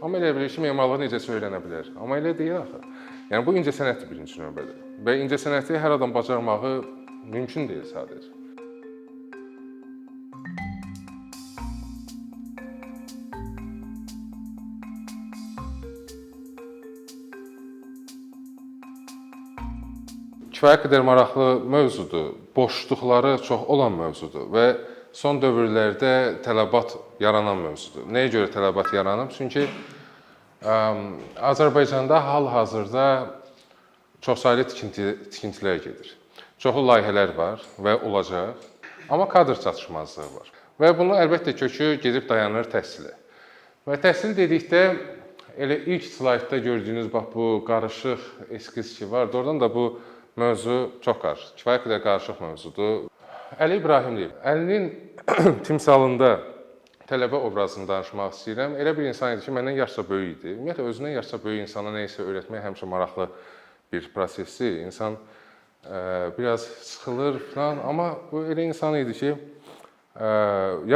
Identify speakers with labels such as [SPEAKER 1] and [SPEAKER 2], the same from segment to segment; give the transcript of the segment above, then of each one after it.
[SPEAKER 1] amma elə bilir ki, memarlığı necəsə öyrənə bilər. Amma elə deyil axı. Yəni bu incəsənətdir birinci növbədə. Və incəsənəti hər adam bacarmağı mümkün deyil sadəcə. Kifayət qədər maraqlı mövzudur, boşluqları çox olan mövzudur və son dövrlərdə tələbat yaranan mövzudur. Nəyə görə tələbat yaranıb? Çünki Azərbaycanda hal-hazırda çoxsaylı tikintilər gedir. Çoxlu layihələr var və olacaq, amma kadr çatışmazlığı var. Və bunun əlbəttə kökü gedib dayanır təhsilə. Və təhsil dedikdə elə ilk slaydda gördüyünüz bax bu qarışıq eskiz ki var, doğrudan da bu mövzu çox qarışıq, kifayət qədər qarışıq mövzudur. Əli İbrahimliyev, Əlinin timsalında tələbə obrazını danışmaq istəyirəm. Elə bir insan idi ki, məndən yaşca böyük idi. Ümumiyyətlə, özündən yaşca böyük insana nə isə öyrətmək həmişə maraqlı bir prosesdir. İnsan biraz sıxılır falan, amma bu elə insan idi ki,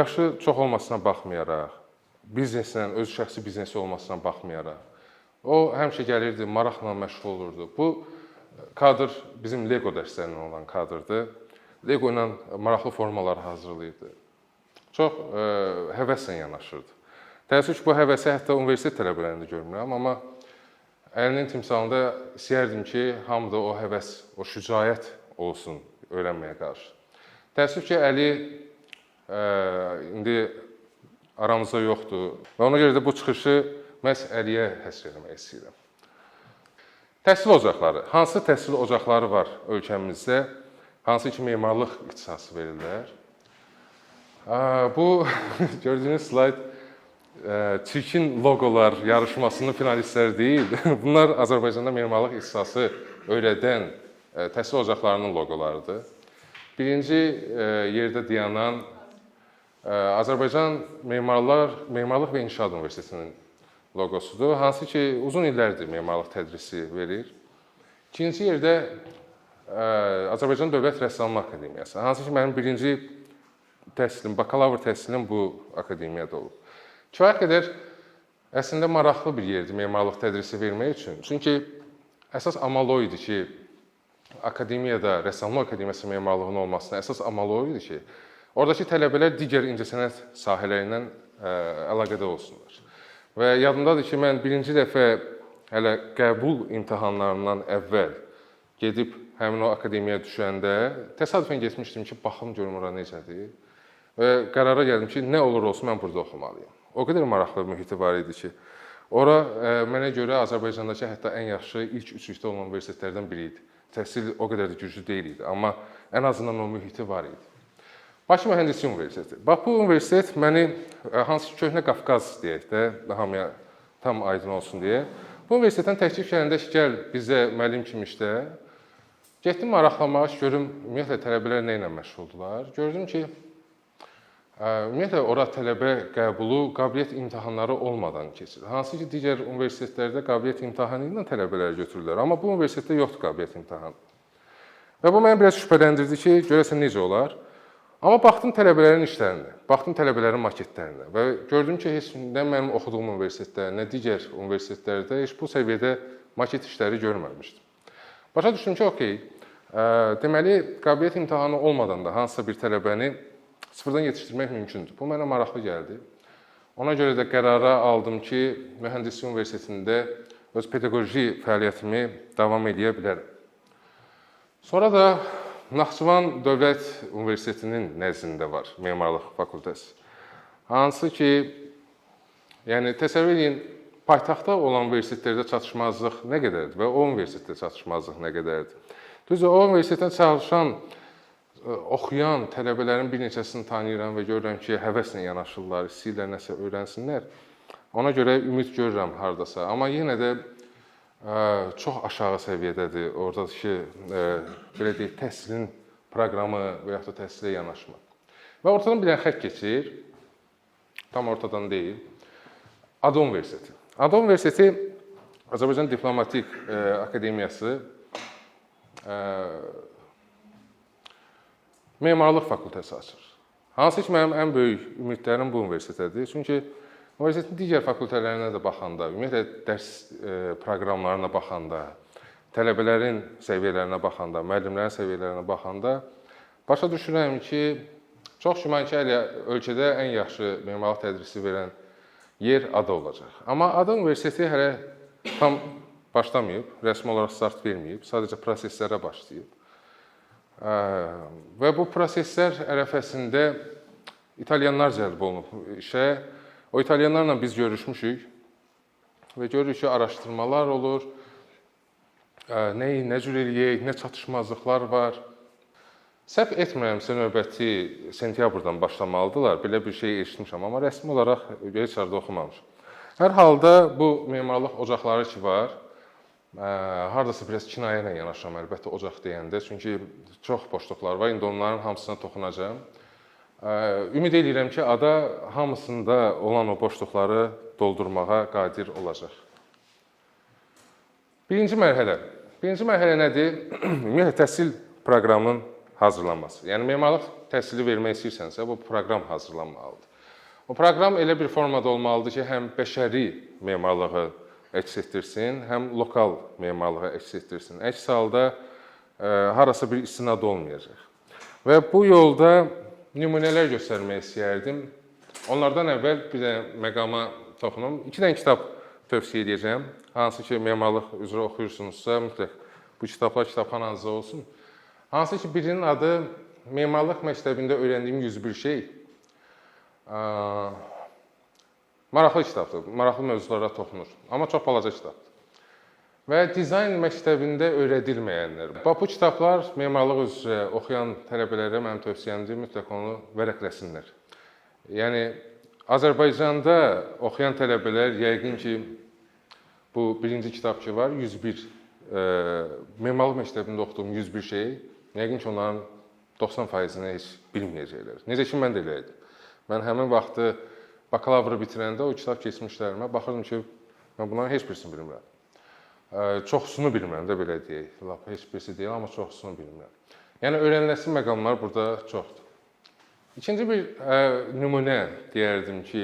[SPEAKER 1] yaşı çox olmasına baxmayaraq, bizneslə, öz şəxsi biznesi olmasına baxmayaraq, o həmişə gəlirdi, maraqla məşğul olurdu. Bu kadr bizim Lego dərslərindən olan kadrdır. Lego ilə maraqlı formalar hazırlayırdı. Çox həvəslə yanaşırdı. Təəssüf ki, bu həvəsi hətta universitet tələbələrində görmürəm, amma Əlinin timsalında istəyərdim ki, hamıda o həvəs, o şücaət olsun öyrənməyə qarşı. Təəssüf ki, Əli indi aramızda yoxdur və ona görə də bu çıxışı məhz Əliyə həsr etmək istəyirəm. Təhsil ocaqları. Hansı təhsil ocaqları var ölkəmizdə? Hansı ki, memarlıq ixtisası verirlər? Bu gördüyünüz slayd çirkin loqolar yarışmasının finalistləri deyil. Bunlar Azərbaycanda memarlıq ixtisası öyrədən təhsil ocaqlarının loqolarıdır. Birinci yerdə dayanan Azərbaycan Memarlıq və İnşaat Universitetinin loqosudur, hansı ki, uzun illərdir memarlıq tədrisi verir. İkinci yerdə Azərbaycan Dövlət Rəssamlıq Akademiyası, hansı ki, mənim birinci təhsilim, bakalavr təhsilim bu akademiyada olub. Kifayət qədər əslində maraqlı bir yerdir memarlıq tədrisi vermək üçün. Çünki əsas amal o idi ki, akademiyada, Rəssamlıq Akademiyası memarlığının olmasına əsas amal o idi ki, oradakı tələbələr digər incəsənət sahələrindən əlaqədə olsunlar. Və yadımdadır ki, mən birinci dəfə hələ qəbul imtahanlarından əvvəl gedib həmin o akademiyaya düşəndə təsadüfən getmişdim ki, baxım görüm ora necədir. Və qərara gəldim ki, nə olur olsun mən burada oxumalıyam. O qədər maraqlı mühiti var idi ki, ora mənə görə Azərbaycandakı hətta ən yaxşı ilk üçlükdə olan universitetlərdən biri idi. Təhsil o qədər də güclü deyil idi, amma ən azından o mühiti var idi. Bakı Mühəndislik Universiteti. Bax, bu universitet məni, hansı ki, Köhnə Qafqaz deyək də, hamıya tam aydın olsun deyə, bu universitetdən təklif gələndə ki, gəl bizə müəllim kimi işlə. Getdim maraqlanmaq, görüm, ümumiyyətlə, tələbələr nə ilə məşğuldular. Gördüm ki, ümumiyyətlə, ora tələbə qəbulu qabiliyyət imtahanları olmadan keçir. Hansı ki, digər universitetlərdə qabiliyyət imtahanı ilə tələbələr götürürlər, amma bu universitetdə yoxdur qabiliyyət imtahanı. Və bu məni biraz şübhələndirdi ki, görəsən necə olar? Amma baxdım tələbələrin işlərinə, baxdım tələbələrin maketlərinə və gördüm ki, heç nə mənim oxuduğum universitetdə, nə digər universitetlərdə heç bu səviyyədə maket işləri görməmişdim. Başa düşdüm ki, okey, deməli, qabiliyyət imtahanı olmadan da hansısa bir tələbəni sıfırdan yetişdirmək mümkündür. Bu mənə maraqlı gəldi. Ona görə də qərara aldım ki, Mühəndislik Universitetində öz pedaqoji fəaliyyətimi davam edə bilərəm. Sonra da Naxçıvan Dövlət Universitetinin nəzdində var memarlıq fakültəsi. Hansı ki, yəni təsəvvür edin, paytaxtda olan universitetlərdə çatışmazlıq nə qədərdir və o universitetdə çatışmazlıq nə qədərdir. Düzdür, o universitetdə çalışan, oxuyan tələbələrin bir neçəsini tanıyıram və görürəm ki, həvəslə yanaşırlar, istəyirlər nəsə öyrənsinlər. Ona görə ümid görürəm hardasa, amma yenə də çox aşağı səviyyədədir oradakı, belə deyək, təhsilin proqramı və yaxud da təhsilə yanaşma. Və ortadan bir dənə xətt keçir, tam ortadan deyil, Ada Universiteti. Ada Universiteti Azərbaycan Diplomatik Akademiyası memarlıq fakültəsi açır. Hansı ki, mənim ən böyük ümidlərim bu universitetədir. Çünki Universitetin digər fakültələrinə də baxanda, ümumiyyətlə dərs proqramlarına baxanda, tələbələrin səviyyələrinə baxanda, müəllimlərin səviyyələrinə baxanda başa düşürəm ki, çox güman ki, ölkədə ən yaxşı memarlıq tədrisi verən yer ADA olacaq. Amma ADA Universiteti hələ tam başlamayıb, rəsmi olaraq start verməyib, sadəcə proseslərə başlayıb. Və bu proseslər ərəfəsində İtalyanlar cəlb olunub işə. O İtalyanlarla biz görüşmüşük və görürük ki, araşdırmalar olur, nə cür eləyək, nə çatışmazlıqlar var. Səhv etmirəmsə, növbəti sentyabrdan başlamalıdırlar. Belə bir şey eşitmişəm, amma rəsmi olaraq heç yerdə oxumamışam. Hər halda bu memarlıq ocaqları ki var, hardasa biraz kinayə ilə yanaşıram əlbəttə ocaq deyəndə, çünki çox boşluqlar var, indi onların hamısına toxunacağam. Ümid edirəm ki, ADA hamısında olan o boşluqları doldurmağa qadir olacaq. Birinci mərhələ nədir? Ümumiyyətlə, təhsil proqramının hazırlanması. Yəni, memarlıq təhsili vermək istəyirsənsə, bu proqram hazırlanmalıdır. O proqram elə bir formada olmalıdır ki, həm bəşəri memarlığı əks etdirsin, həm lokal memarlığı əks etdirsin. Əks halda harasa bir istinad olmayacaq. Və bu yolda nümunələr göstərmək istəyərdim. Onlardan əvvəl bir də məqama toxunum. 2 dənə kitab tövsiyə edəcəm. Hansı ki, memarlıq üzrə oxuyursunuzsa, mütləq bu kitablar kitabxananızda olsun. Hansı ki, birinin adı Memarlıq məktəbində öyrəndiyim 101 şey. Maraqlı kitabdır, maraqlı mövzulara toxunur. Amma çox balaca kitabdır. Və dizayn məktəbində öyrədilməyənlər. Bu kitablar memarlıq üzrə oxuyan tələbələrə mənim tövsiyəmdir, mütləq onu vərəqləsinlər. Yəni, Azərbaycanda oxuyan tələbələr yəqin ki, bu birinci kitab ki var, 101, memarlıq məktəbində oxuduğum 101 şey, yəqin ki, onların 90%-ni heç bilməyəcəklər. Necə ki, mən də elə idim. Mən həmin vaxtı bakalavrı bitirəndə o kitab keçmişlərimə baxırdım ki, mən bunların heç birisini bilmirəm. Çoxsunu bilmirəm də, belə deyək. Heç birisi deyil, amma çoxsunu bilmirəm. Yəni, öyrəniləsi məqamlar burada çoxdur. İkinci bir nümunə deyərdim ki,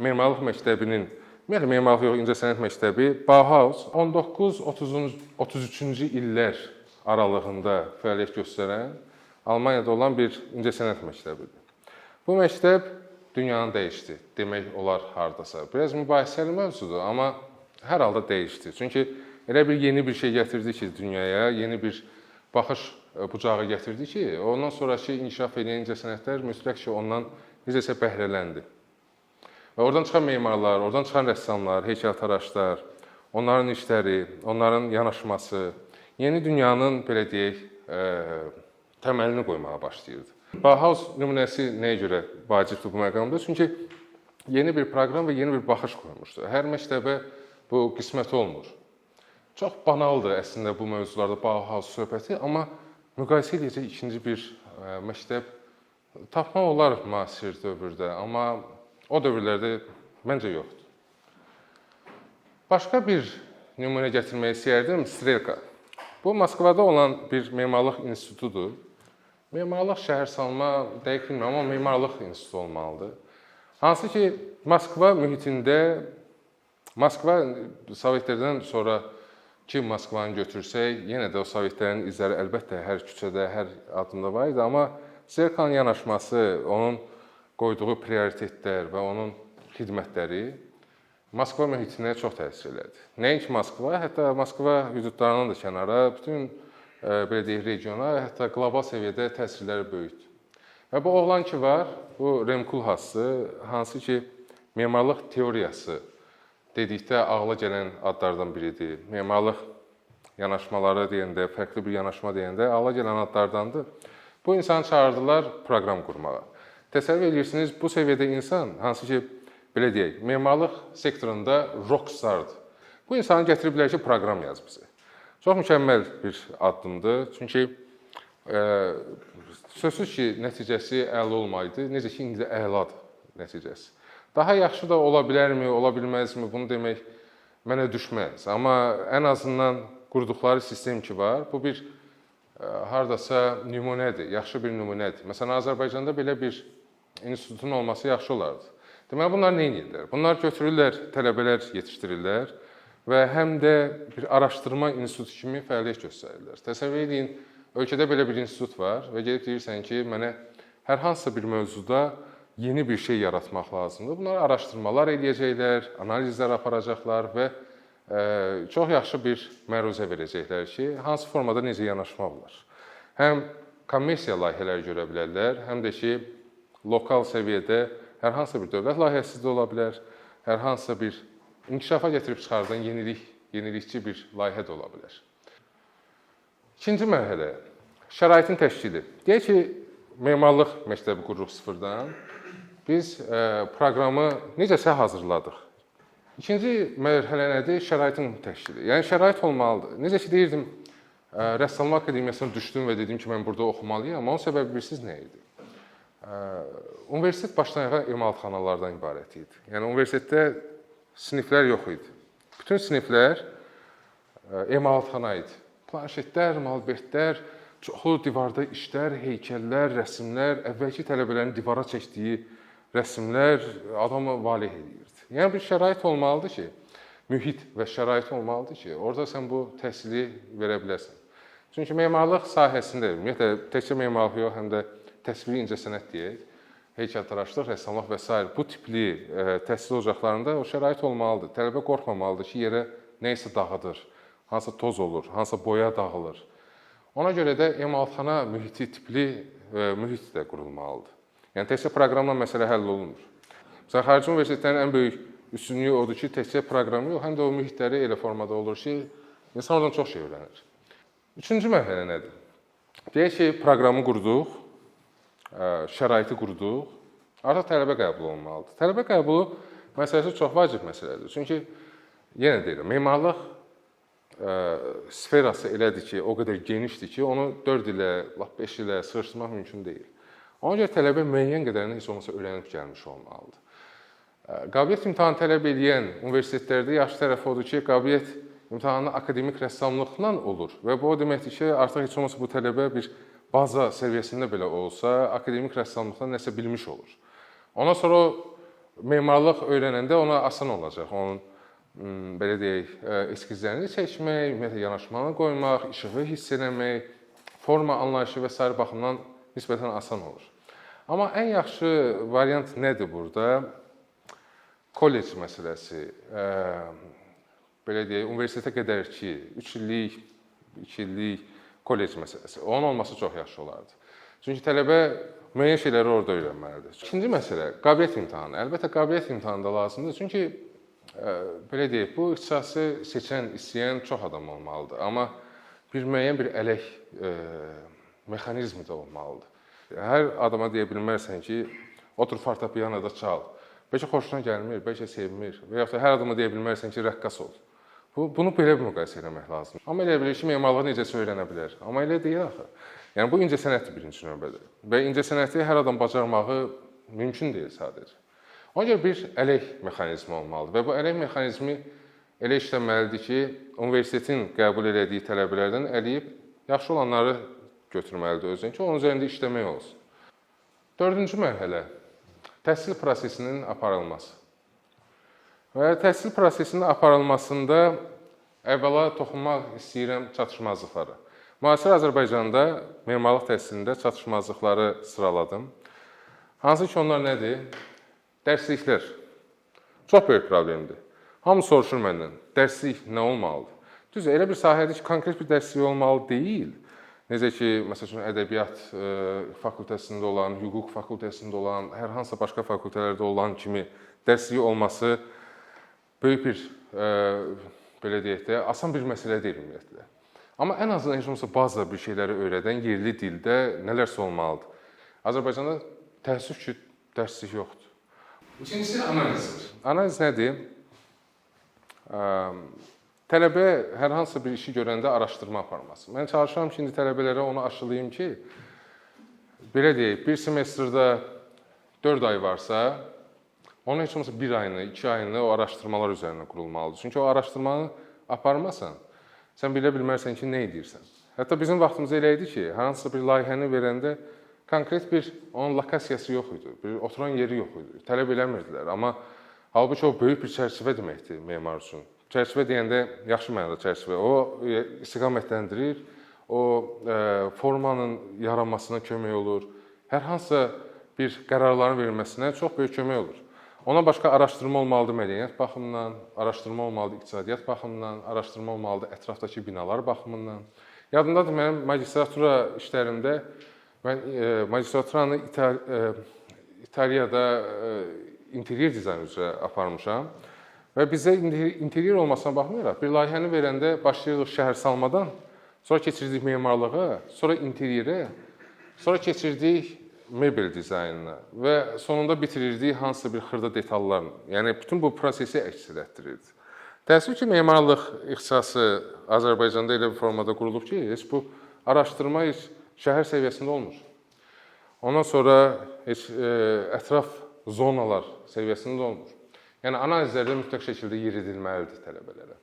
[SPEAKER 1] memarlıq məktəbinin, memarlıq yox, incəsənət məktəbi Bauhaus 19-33-cü illər aralığında fəaliyyət göstərən Almaniyada olan bir incəsənət məktəbidir. Bu məktəb dünyanı dəyişdi, demək olar hardasa. Biraz mübahisəli mövzudur, amma hər halda dəyişdi. Çünki elə bir yeni bir şey gətirdi ki, dünyaya, yeni bir baxış bucağı gətirdi ki, ondan sonraki inkişaf edən incəsənətlər mütləq ki, ondan necəsə bəhrələndi. Və oradan çıxan memarlar, oradan çıxan rəssamlar, heykəltaraşlar, onların işləri, onların yanaşması, yeni dünyanın, belə deyək, təməlini qoymağa başlayırdı. Bauhaus nümunəsi nəyə görə vacibdir bu məqamda? Çünki yeni bir proqram və yeni bir baxış qoymuşdu. Hər məktəbə bu qismət olmur. Çox banaldır əslində bu mövzularda Bauhaus söhbəti, amma müqayisə edəcək ikinci bir məktəb tapmaq olar müasir dövrdə, amma o dövrlərdə məncə yoxdur. Başqa bir nümunə gətirmək istəyərdim, Strelka. Bu, Moskvada olan bir memarlıq institutudur. Memarlıq şəhərsalma dəqiq bilmirəm, amma memarlıq institutu olmalıdır. Hansı ki, Moskva mühitində, Moskva Sovetlərdən sonra ki, Moskvanı götürsək, yenə də o Sovetlərin izləri əlbəttə hər küçədə, hər addımda var idi, amma Strelkanın yanaşması, onun qoyduğu prioritetlər və onun xidmətləri Moskva mühitinə çox təsir elədi. Nəinki Moskva, hətta Moskva hüdudlarından da kənara, bütün belə deyək, regiona, hətta qlobal səviyyədə təsirləri böyükdür. Və bu oğlan ki var, bu Rem Koolhaasdır, hansı ki, memarlıq teoriyası dedikdə ağla gələn adlardan biridir. Memarlıq yanaşmaları deyəndə, fərqli bir yanaşma deyəndə ağla gələn adlardandır. Bu insanı çağırdılar proqram qurmağa. Təsəvvür edirsiniz, bu səviyyədə insan, hansı ki, belə deyək, memarlıq sektorunda rockstardır. Bu insanı gətiriblər ki, proqram yaz bizə. Çox mükəmməl bir addımdır. Çünki sözsüz ki, nəticəsi əla olmaydı, necə ki, indi əladır nəticəsi. Daha yaxşı da ola bilərmi, ola bilməzmi, bunu demək mənə düşməz. Amma ən azından qurduqları sistem ki var, bu bir hardasa nümunədir, yaxşı bir nümunədir. Məsələn, Azərbaycanda belə bir institutun olması yaxşı olardı. Deməli, bunlar nə edirlər? Bunlar götürürlər, tələbələr yetişdirirlər və həm də bir araşdırma institutu kimi fəaliyyət göstərirlər. Təsəvvür edin, ölkədə belə bir institut var və gedib deyirsən ki, mənə hər hansısa bir mövzuda yeni bir şey yaratmaq lazımdır. Bunlar araşdırmalar edəcəklər, analizlər aparacaqlar və çox yaxşı bir məruzə verəcəklər ki, hansı formada necə yanaşmaq olar. Həm kommersiya layihələri görə bilərlər, həm də ki, lokal səviyyədə hər hansısa bir dövlət layihəsi də ola bilər, hər hansısa bir inkişafa gətirib çıxardan yenilikçi bir layihə də ola bilər. İkinci mərhələ, şəraitin təşkili. Deyək ki, memarlıq məktəbi qururuq sıfırdan. Biz proqramı necəsə hazırladıq. İkinci mərhələ nədir? Şəraitin təşkili. Yəni, şərait olmalıdır. Necə ki, deyirdim, Rəssamlıq Akademiyasına düşdüm və dedim ki, mən burada oxumalıyam. Onun səbəbi bilirsiniz nə idi? Universitet başdan ayağa emalatxanalardan ibarət idi. Yəni, universitetdə siniflər yox idi. Bütün siniflər emalatxana idi. Planşetlər, malbertlər, çoxlu divarda işlər, heykəllər, rəsmlər, əvvəlki tələbələrin divara çəkdiyi rəsmlər adamı valeh edirdi. Yəni, bir şərait olmalıdır ki, mühit və şərait olmalıdır ki, orada sən bu təhsili verə biləsən. Çünki memarlıq sahəsində, ümumiyyətlə, təkcə memarlıq yox, həm də təsviri incəsənət deyək, heykəltaraşlıq, rəssamlıq və s. bu tipli təhsil ocaqlarında o şərait olmalıdır. Tələbə qorxmamalıdır ki, yerə nə isə dağıdır, hansısa toz olur, hansısa boya dağılır. Ona görə də emalatxana mühiti tipli mühit də qurulmalıdır. Yəni, təkcə proqramla məsələ həll olunmur. Məsələn, xarici universitetlərin ən böyük üstünlüyü odur ki, təkcə proqramı yox, həm də o mühitləri elə formada olur ki, insan oradan çox şey öyrənir. Üçüncü mərhələ nədir? Deyək ki, proqramı qurduq, şəraiti qurduq, artıq tələbə qəbulu olmalıdır. Tələbə qəbulu məsələsi çox vacib məsələdir. Çünki, yenə deyirəm, memarlıq sferası elədir ki, o qədər genişdir ki, onu 4 ilə, 5 ilə sığışdırmaq mümkün deyil. Ona görə tələbə müəyyən qədərini heç olmasa öyrənib gəlmiş olmalıdır. Qabiliyyət imtahanı tələb edən universitetlərdə yaxşı tərəfi odur ki, qabiliyyət imtahanı akademik rəssamlıqla olur və bu o deməkdir ki, artıq heç olmasa bu tələbə bir baza səviyyəsində belə olsa, akademik rəssamlıqdan nəsə bilmiş olur. Ondan sonra o memarlıq öyrənəndə ona asan olacaq. Onun, belə deyək, eskizlərini çəkmək, ümumiyyətlə yanaşmanı qoymaq, işığı hiss eləmək, forma anlayışı və s. baxımdan nisbətən asan olur. Amma ən yaxşı variant nədir burada? Kollec məsələsi, belə deyək, universitetə qədər ki, 3 illik, 2 illik kollec məsələsi. Onun olması çox yaxşı olardı. Çünki tələbə müəyyən şeyləri orada öyrənməlidir. İkinci məsələ, qabiliyyət imtahanı. Əlbəttə, qabiliyyət imtahanı da lazımdır. Çünki, belə deyək, bu ixtisası seçən, istəyən çox adam olmalıdır. Amma müəyyən bir ələk mexanizmi də olmalıdır. Hər adama deyə bilmərsən ki, otur fortepianoda çal. Bəlkə xoşuna gəlmir, bəlkə sevmir və yaxud da hər adama deyə bilmərsən ki, rəqqas ol. Bunu belə bir müqayisə eləmək lazımdır. Amma elə bilir ki, memarlığı necəsə öyrənə bilər. Amma elə deyil axı. Yəni, bu incəsənətdir birinci növbədə. Və incəsənəti hər adam bacarmağı mümkün deyil sadəcə. Ona görə bir ələk mexanizmi olmalıdır və bu ələk mexanizmi elə işləməlidir ki, universitetin qəbul elədiyi tələbələrdən əliyib yaxşı olanları götürməlidir özünə ki, onun üzərində işləmək olsun. Dördüncü mərhələ, təhsil prosesinin aparılması. Və təhsil prosesinin aparılmasında əvvəla toxunmaq istəyirəm çatışmazlıqlara. Müasir Azərbaycanda memarlıq təhsilində çatışmazlıqları sıraladım. Hansı ki, onlar nədir? Dərsliklər. Çox böyük problemdir. Hamı soruşur məndən, dərslik nə olmalıdır? Düz, elə bir sahədir ki, konkret bir dərslik olmalı deyil. Necə ki, məsələn, ədəbiyyat fakültəsində olan, hüquq fakültəsində olan, hər hansısa başqa fakültələrdə olan kimi dərsliyi olması böyük bir, belə deyək də, asan bir məsələ deyil ümumiyyətlə. Amma ən azından heç olmasa baza bir şeyləri öyrədən yerli dildə nələrsə olmalıdır. Azərbaycanda təəssüf ki, dərslik yoxdur. İkincisi analizdir. Analiz nədir? Tələbə hər hansı bir işi görəndə araşdırma aparması. Mən çalışıram ki, indi tələbələrə onu aşılayım ki, belə deyək, bir semestrdə 4 ay varsa, onun heç olmasa 1 ayını, 2 ayını o araşdırmalar üzərində qurulmalıdır. Çünki o araşdırmanı aparmasan, sən bilə bilmərsən ki, nə edirsən. Hətta bizim vaxtımızda elə idi ki, hansısa bir layihəni verəndə konkret bir onun lokasiyası yox idi, bir oturan yeri yox idi, tələb eləmirdilər. Amma halbuki o böyük bir çərçivə deməkdir memar üçün. Çərçivə deyəndə yaxşı mənada çərçivə, o istiqamətləndirir, o formanın yaranmasına kömək olur, hər hansısa bir qərarların verilməsinə çox böyük kömək olur. Ona başqa araşdırma olmalıdır mədəniyyət baxımından, araşdırma olmalıdır iqtisadiyyat baxımından, araşdırma olmalıdır ətrafdakı binalar baxımından. Yadımdadır mənim magistratura işlərimdə mən magistraturanı İtaliyada interyer dizayn üzrə aparmışam və bizə interyer olmasına baxmayaraq bir layihəni verəndə başlayırıq şəhərsalmadan, sonra keçirdik memarlığa, sonra interyerə, sonra keçirdik mebel dizaynına və sonunda bitirirdik hansısa bir xırda detallarla. Yəni bütün bu prosesi əks etdirirdi. Təəssüf ki, memarlıq ixtisası Azərbaycanda elə bir formada qurulub ki, heç bu araşdırma heç şəhər səviyyəsində olmur. Ondan sonra heç ətraf zonalar səviyyəsində olmur. Yəni analizlərdə mütləq şəkildə yeridilməlidir tələbələrə.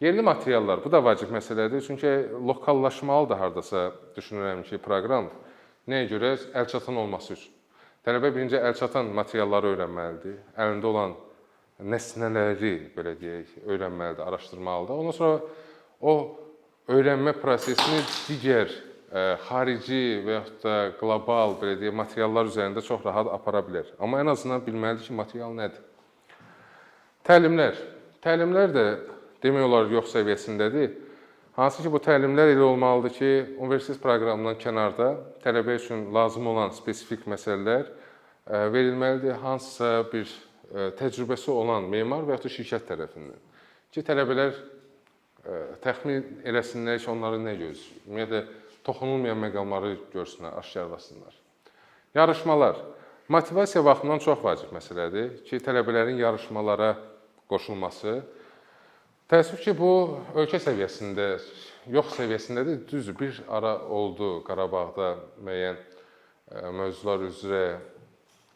[SPEAKER 1] Yerli materiallar, bu da vacib məsələdir. Çünki lokallaşmalıdır hardasa düşünürəm ki, proqram. Nəyə görə? Əlçatan olması üçün. Tələbə birinci əlçatan materialları öyrənməlidir. Əlində olan nəsnələri, belə deyək, öyrənməlidir, araşdırmalıdır. Ondan sonra o öyrənmə prosesini digər xarici və yaxud da qlobal, belə deyək, materiallar üzərində çox rahat apara bilər. Amma ən azından bilməlidir ki, material nədir? Təlimlər. Təlimlər də demək olar yox səviyyəsindədir. Hansı ki, bu təlimlər elə olmalıdır ki, universitet proqramından kənarda tələbə üçün lazım olan spesifik məsələlər verilməlidir. Hansısa bir təcrübəsi olan memar və yaxud da şirkət tərəfindən. Ki, tələbələr təxmin eləsinlər ki, onları nə gözləyir? Ümumiyyətlə, toxunulmayan məqamları görsünlər, aşkarlasınlar. Yarışmalar. Motivasiya baxımından çox vacib məsələdir ki, tələbələrin yarışmalara qoşulması. Təəssüf ki, bu ölkə səviyyəsində, yox səviyyəsindədir. Düzdür, bir ara oldu Qarabağda müəyyən mövzular üzrə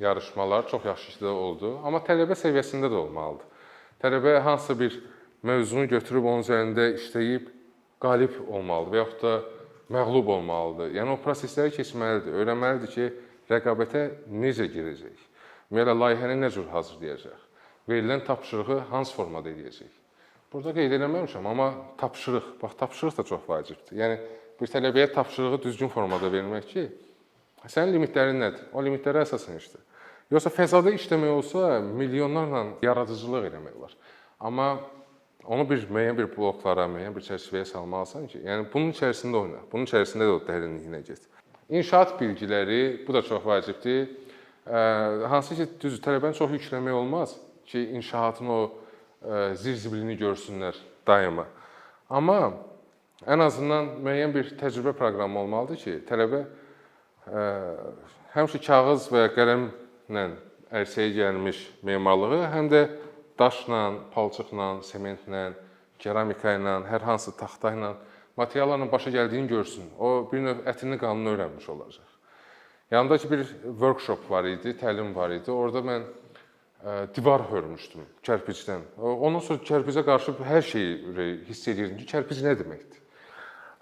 [SPEAKER 1] yarışmalar çox yaxşı işdə oldu. Amma tələbə səviyyəsində də olmalıdır. Tələbə hansısa bir mövzunu götürüb onun üzərində işləyib qalib olmalıdır və yaxud da məğlub olmalıdır. Yəni, o prosesləri keçməlidir, öyrənməlidir ki, rəqabətə necə girəcək, ümumiyyətlə, layihəni nə cür hazırlayacaq, verilən tapşırığı hansı formada edəcək. Burada qeyd eləməmişəm, amma tapşırıq, bax, tapşırıq da çox vacibdir. Yəni, bir tələbəyə tapşırığı düzgün formada vermək ki, sənin limitlərin nədir? O limitlərə əsasən işdir. Yoxsa fəzada işləmək olsa, milyonlarla yaradıcılıq eləmək olar. Amma onu müəyyən bir bloklara, müəyyən bir çərçivəyə salmalısan ki, yəni bunun içərisində oyna, bunun içərisində də o dərinliyinə get. İnşaat bilgiləri, bu da çox vacibdir. Hansı ki, düzdür, tələbəni çox yükləmək olmaz ki, inşaatın o zirzibilini görsünlər daima. Amma ən azından müəyyən bir təcrübə proqramı olmalıdır ki, tələbə həmişə kağız və qələmlə ərsəyə gəlmiş memarlığı həm də daşla, palçıqla, sementlə, keramika ilə, hər hansı taxta ilə, materiallarla başa gəldiyini görsün. O bir növ ətini qanını öyrənmiş olacaq. Yanımdakı bir workshop var idi, təlim var idi. Orada mən divar hörmüşdüm kərpicdən. Ondan sonra kərpicə qarşı hər şeyi hiss edirdim ki, kərpic nə deməkdir?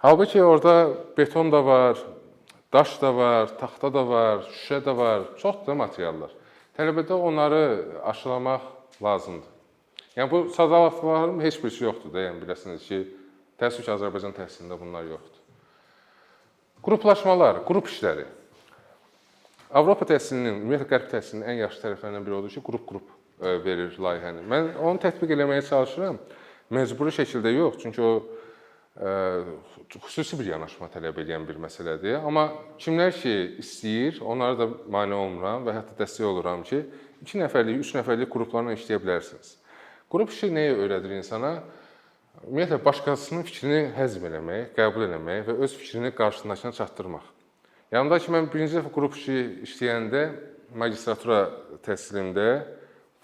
[SPEAKER 1] Halbuki orada beton da var, daş da var, taxta da var, şüşə də var, çox da materiallar. Tələbədə onları aşılamaq lazımdır. Yəni, bu sadalatların heç birisi yoxdur da, yəni biləsiniz ki, təəssüf ki, Azərbaycan təhsilində bunlar yoxdur. Qruplaşmalar, qrup işləri. Avropa təhsilinin, ümumiyyətlə qərb təhsilinin ən yaxşı tərəflərindən biri odur ki, qrup-qrup verir layihəni. Mən onu tətbiq eləməyə çalışıram, məcburi şəkildə yox, çünki o xüsusi bir yanaşma tələb edən bir məsələdir. Amma kimlər ki istəyir, onlara da mane olmuram və hətta dəstək oluram ki, 2 nəfərlik, 3 nəfərlik qruplarla işləyə bilərsiniz. Qrup işi nəyə öyrədir insana? Ümumiyyətlə, başqasının fikrini həzm eləmək, qəbul eləmək və öz fikrini qarşısındakına çatdırmaq. Yanımda ki, mən birinci dəfə qrup işi işləyəndə, magistratura təhsilimdə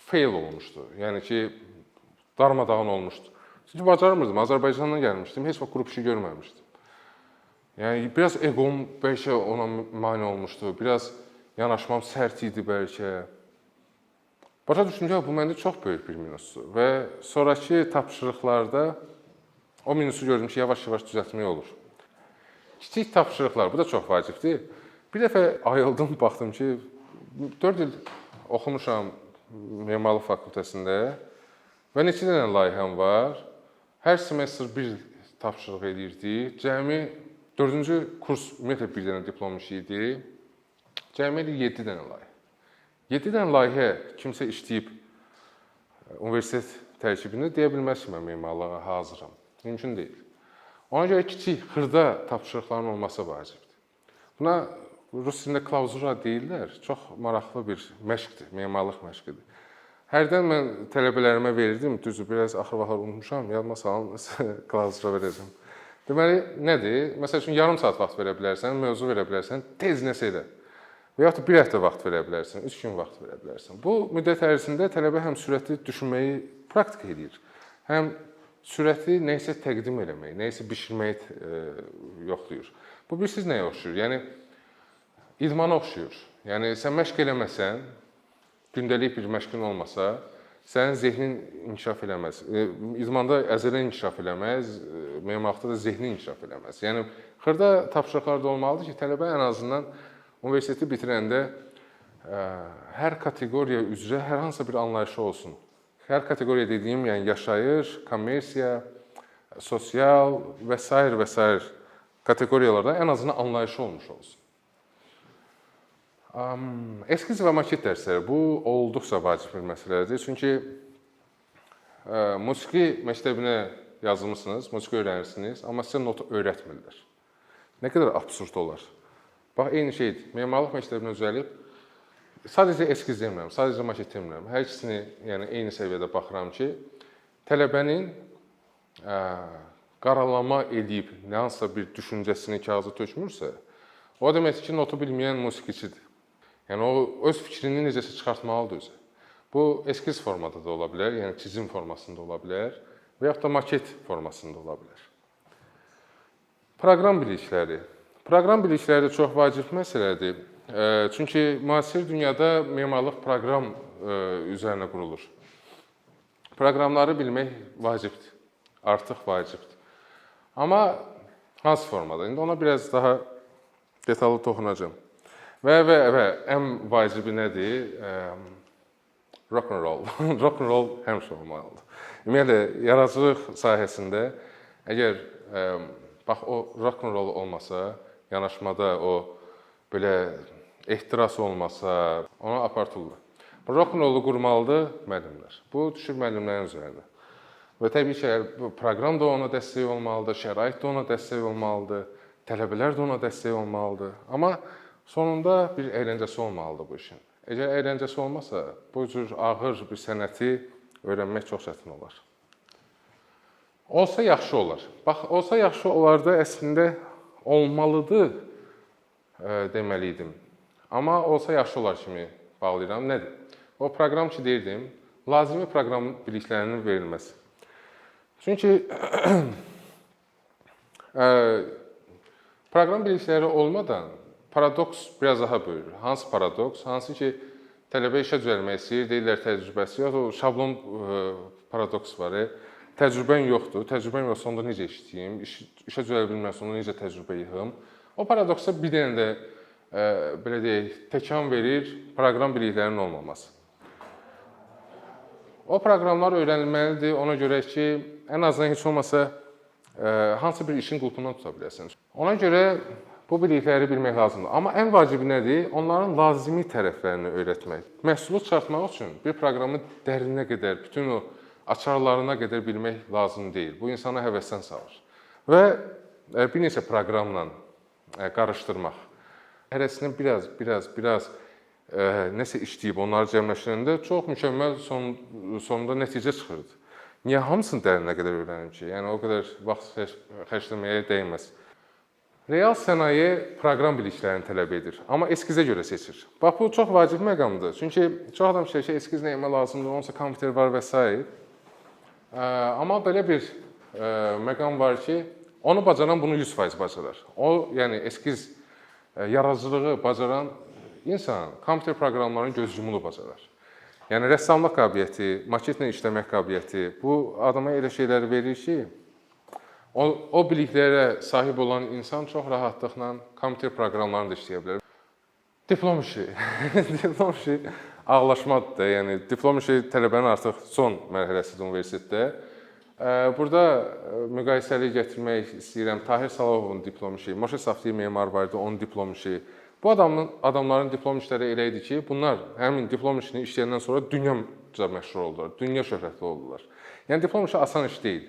[SPEAKER 1] fail olmuşdu. Yəni ki, darmadağın olmuşdu. Çünki bacarmırdım, Azərbaycandan gəlmişdim, heç vaxt qrup işi görməmişdim. Yəni, biraz eqom bəlkə ona mane olmuşdu, biraz yanaşmam sərt idi bəlkə. Başa düşdüm ki, bu məndə çox böyük bir minusdur və sonraki tapşırıqlarda o minusu gördüm ki, yavaş-yavaş düzəltmək olur. Kiçik tapşırıqlar, bu da çox vacibdir. Bir dəfə ayıldım, baxdım ki, 4 il oxumuşam Memarlıq Fakültəsində və neçə dənə layihəm var. Hər semestr bir tapşırıq edirdik. Cəmi 4-cü kurs ümumiyyətlə bir dənə diplom işi idi. Cəmi 7 dənə layihə. 7 dənə layihə kimsə işləyib universitet tərkibində deyə bilməz ki, mən memarlığa hazıram. Mümkün deyil. Ona görə kiçik, xırda tapşırıqların olması vacibdir. Buna rus dilində klauzura deyirlər. Çox maraqlı bir məşqdir, memarlıq məşqidir. Hərdən mən tələbələrimə verirdim, düzdür, biraz axır vaxtlar unutmuşam, yadıma salın, klauzura verəcəm. Deməli, nədir? Məsəl üçün, yarım saat vaxt verə bilərsən, mövzu verə bilərsən, tez nəsə edə. Və yaxud da 1 həftə vaxt verə bilərsən, 3 gün vaxt verə bilərsən. Bu müddət ərzində tələbə həm sürətli düşünməyi praktik edir, həm sürətli nəyisə təqdim eləmək, nəyisə bişirməyi yoxlayır. Bu bilirsiniz nəyə oxşuyur? Yəni, idmana oxşuyur. Yəni, sən məşq eləməsən, gündəlik bir məşqin olmasa, sənin zehnin inkişaf eləməz. İdmanda əzələn inkişaf eləməz, memarlıqda da zehnin inkişaf eləməz. Yəni, xırda tapşırıqlar da olmalıdır ki, tələbə ən azından universiteti bitirəndə hər kateqoriya üzrə hər hansı bir anlayışı olsun. Hər kateqoriya dediyim, yəni yaşayış, kommersiya, sosial və s. kateqoriyalarda ən azından anlayışı olmuş olsun. Eskiz və maket dərsləri bu olduqca vacib bir məsələdir. Çünki musiqi məktəbinə yazılmısınız, musiqi öyrənirsiniz, amma sizə not öyrətmirlər. Nə qədər absurd olar. Bax, eyni şeydir. Memarlıq məktəbinə düzəlib, sadəcə eskiz demirəm, sadəcə maket demirəm. Hər ikisini eyni səviyyədə baxıram ki, tələbənin qaralama edib, nə hansısa bir düşüncəsini kağıza tökmürsə, o deməkdir ki, notu bilməyən musiqiçidir. Yəni, o öz fikrini necəsə çıxartmalıdır özü. Bu, eskiz formada da ola bilər, yəni çizim formasında ola bilər və yaxud da maket formasında ola bilər. Proqram bilikləri. Proqram bilikləri də çox vacib məsələdir. Çünki müasir dünyada memarlıq proqram üzərinə qurulur. Proqramları bilmək vacibdir, artıq vacibdir. Amma hansı formada? İndi ona biraz daha detallı toxunacağım. Və ən vacibi nədir? Rock'n'roll. Rock'n'roll həmişə olmalıdır. Ümumiyyətlə, yaradıcılıq sahəsində əgər bax, o rock'n'roll olmasa, yanaşmada o belə ehtiras olmasa, ona apartırlar. Rock'n'rollu qurmalıdır müəllimlər. Bu düşür müəllimlərin üzərinə. Və təbii ki, proqram da ona dəstək olmalıdır, şərait də ona dəstək olmalıdır, tələbələr də ona dəstək olmalıdır. Amma sonunda bir əyləncəsi olmalıdır bu işin. Əgər əyləncəsi olmasa, bu cür ağır bir sənəti öyrənmək çox çətin olar. Olsa yaxşı olar. Bax, olsa yaxşı olardı, əslində olmalıdır deməliydim. Amma olsa yaxşı olar kimi bağlayıram. Nədir? O proqram ki, deyirdim, lazımi proqram biliklərinin verilməsi. Çünki proqram bilikləri olmadan paradoks biraz daha böyür. Hansı paradoks? Hansı ki, tələbə işə düzəlmək istəyir, deyirlər təcrübəsi yox, o şablon paradoks var. Təcrübən yoxdur, təcrübən yoxsa onda necə işləyim, işə düzələ bilməsə onda necə təcrübə yığım. O paradoksa bir dənə də, belə deyək, təkan verir proqram biliklərinin olmaması. O proqramlar öyrənilməlidir, ona görə ki, ən azından heç olmasa hansı bir işin qulpundan tuta biləsiniz. Ona görə bu bilikləri bilmək lazımdır. Amma ən vacibi nədir? Onların lazımi tərəflərini öyrətmək. Məhsulu çıxartmaq üçün bir proqramı dərinə qədər, bütün o açarlarına qədər bilmək lazım deyil. Bu, insana həvəsdən salır. Və bir neçə proqramla qarışdırmaq. Hərəsindən biraz nəsə işləyib, onları cəmləşdirəndə çox mükəmməl sonunda nəticə çıxırdı. Niyə hamısını dərinə qədər öyrənim ki? Yəni, o qədər vaxt xərcləməyə dəyməz. Real sənaye proqram biliklərini tələb edir, amma eskizə görə seçir. Bax, bu çox vacib məqamdır. Çünki çox adam şeyir ki, eskiz nəyimə lazımdır, onsa kompüter var və s. Amma belə bir məqam var ki, onu bacaran bunu 100% bacarar. O, yəni eskiz yaradıcılığı bacaran insan kompüter proqramlarının göz yumulu bacarar. Yəni, rəssamlıq qabiliyyəti, maketlə işləmək qabiliyyəti bu adama elə şeyləri verir ki, o biliklərə sahib olan insan çox rahatlıqla kompüter proqramlarını da işləyə bilər. Diplom işi. Diplom işi ağlaşmadır da. Yəni diplom işi tələbənin artıq son mərhələsidir universitetdə. Burada müqayisəli gətirmək istəyirəm. Tahir Salahovun diplom işi, Moşe Safdiev memar var idi, onun diplom işi. Bu adamların diplom işləri elə idi ki, bunlar həmin diplom işini işləyəndən sonra dünyaca məşhur oldular, dünya şöhrətli oldular. Yəni diplom işi asan iş deyil.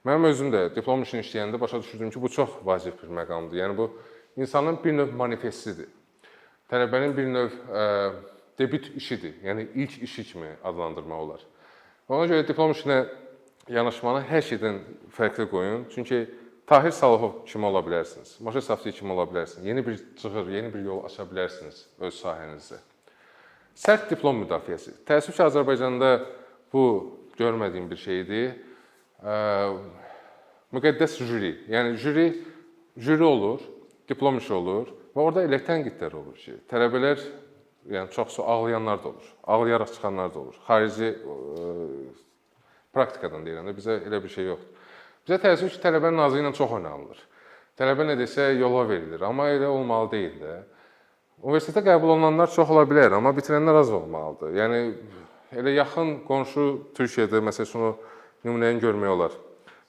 [SPEAKER 1] Mənim özüm də diplom işini işləyəndə başa düşürdüm ki, bu çox vacib bir məqamdır. Yəni bu insanın bir növ manifestidir. Tələbənin bir növ debüt işidir, yəni ilk işi kimi adlandırmaq olar. Ona görə diplom işinə yanaşmanı hər şeydən fərqli qoyun. Çünki Tahir Salahov kimi ola bilərsiniz, Moşe Safdiev kimi ola bilərsiniz, yeni bir cığır, yeni bir yol aça bilərsiniz öz sahənizdə. Sərt diplom müdafiəsi. Təəssüf ki, Azərbaycanda bu görmədiyim bir şeydir. Müqəddəs jüri, yəni jüri olur, diplom işi olur. Və orada elə tənqidlər olur ki, tələbələr, yəni çoxsu ağlayanlar da olur, ağlayaraq çıxanlar da olur. Xarici praktikadan deyirəm də, bizə elə bir şey yoxdur. Bizə təəssüf ki, tələbənin nazı ilə çox oynanılır. Tələbə nə desə yola verilir, amma elə olmalı deyil də. Universitetə qəbul olunanlar çox ola bilər, amma bitirənlər az olmalıdır. Yəni, elə yaxın qonşu Türkiyədə, məsələn, şunu nümunəyini görmək olar.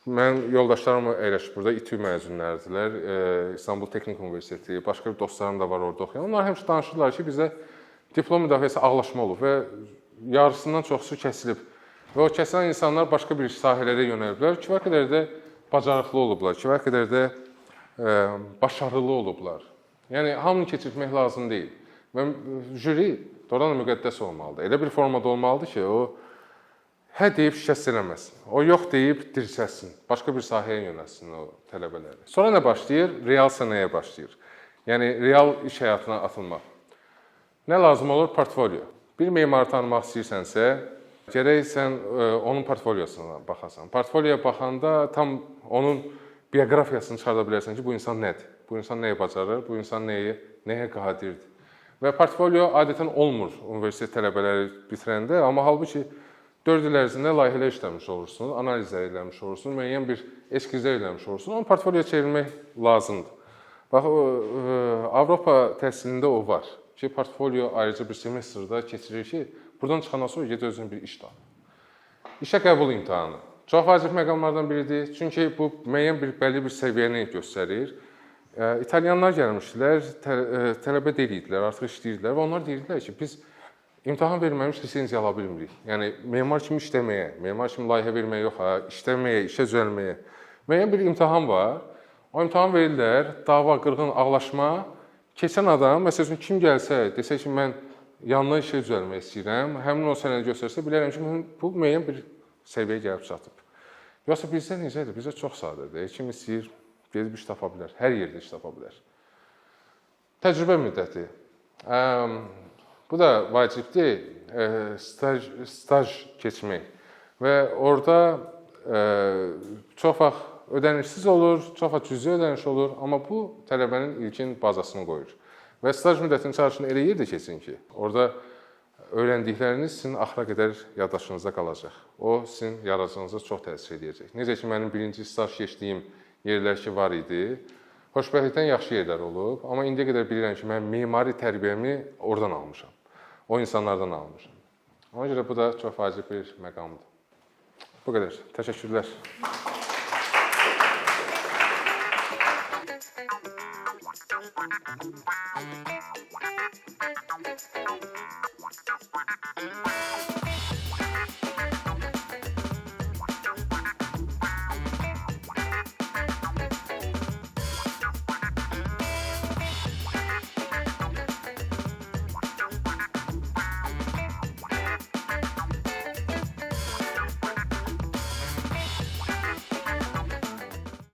[SPEAKER 1] Mən yoldaşlarım əyləşib burada, İTÜ məzunləridirlər, İstanbul Teknik Universiteti, başqa bir dostlarım da var orada oxuyan. Onlar həmişə danışırlar ki, bizdə diplom müdafiəsi ağlaşma olub və yarısından çoxsu kəsilib. Və o kəsilən insanlar başqa bir sahələrə yönəliblər, kifayət qədər də bacarıqlı olublar, kifayət qədər də başarılı olublar. Yəni, hamını keçirtmək lazım deyil. Və jüri doğrudan da müqəddəs olmalıdır. Elə bir formada olmalıdır ki, o hə deyib şikəst eləməsin. O yox deyib dirçəlsin. Başqa bir sahəyə yönəlsin o tələbələri. Sonra nə başlayır? Real sənəyə başlayır. Yəni, real iş həyatına atılmaq. Nə lazım olur? Portfolio. Bir memarı tanımaq istəyirsənsə, gərək sən onun portfoliosuna baxasan. Portfolioya baxanda tam onun bioqrafiyasını çıxarda bilərsən ki, bu insan nədir? Bu insan nəyi bacarır? Bu insan nəyə qadirdir? Və portfolio adətən olmur universitet tələbələri bitirəndə, amma halbuki 4 il ərzində layihələr işləmiş olursunuz, analizlər eləmiş olursunuz, müəyyən bir eskizlər eləmiş olursunuz, onu portfolioya çevirmək lazımdır. Bax, Avropa təhsilində o var ki, portfolio ayrıca bir semestrda keçirir ki, buradan çıxandan sonra ged özünə bir iş tap. İşə qəbul imtahanı. Çox vacib məqamlardan biridir, çünki bu müəyyən bəlli bir səviyyəni göstərir. İtalyanlar gəlmişdilər, tələbə deyirdilər, artıq işləyirdilər və onlar deyirdilər ki, biz İmtahan verməmiş lisenziya ala bilmirik. Yəni, memar kimi işləməyə, memar kimi layihə verməyə yox, işləməyə, işə düzəlməyə. Müəyyən bir imtahan var. O imtahan verirlər, dava, qırğın, ağlaşma. Keçən adam, məsələn, kim gəlsə, desə ki, mən yanına işə düzəlmək istəyirəm, həmin o sənədi göstərsə, bilərəm ki, bu müəyyən bir səviyyəyə gəlib çatıb. Yoxsa bizdə necədir? Bizdə çox sadədir. Kim istəyir, gedib iş tapa bilər, hər yerdə iş tapa bilər. Təcrübə müddəti. Bu da vacibdir, staj keçmək və orada çox vaxt ödənişsiz olur, çox vaxt cüzi ödəniş olur, amma bu tələbənin ilkin bazasını qoyur. Və staj müddətinin çalışını elə yerdə keçin ki, orada öyrəndikləriniz sizin axıra qədər yaddaşınızda qalacaq. O, sizin yaradıcılığınıza çox təsir edəcək. Necə ki, mənim birinci staj keçdiyim yerlər ki, var idi, xoşbəxtlikdən yaxşı yerlər olub, amma indiyə qədər bilirəm ki, mən mimari tərbiyəmi oradan almışam. O insanlardan almışam. Ona görə bu da çox vacib bir məqamdır. Bu qədər. Təşəkkürlər.
[SPEAKER 2] Thank you.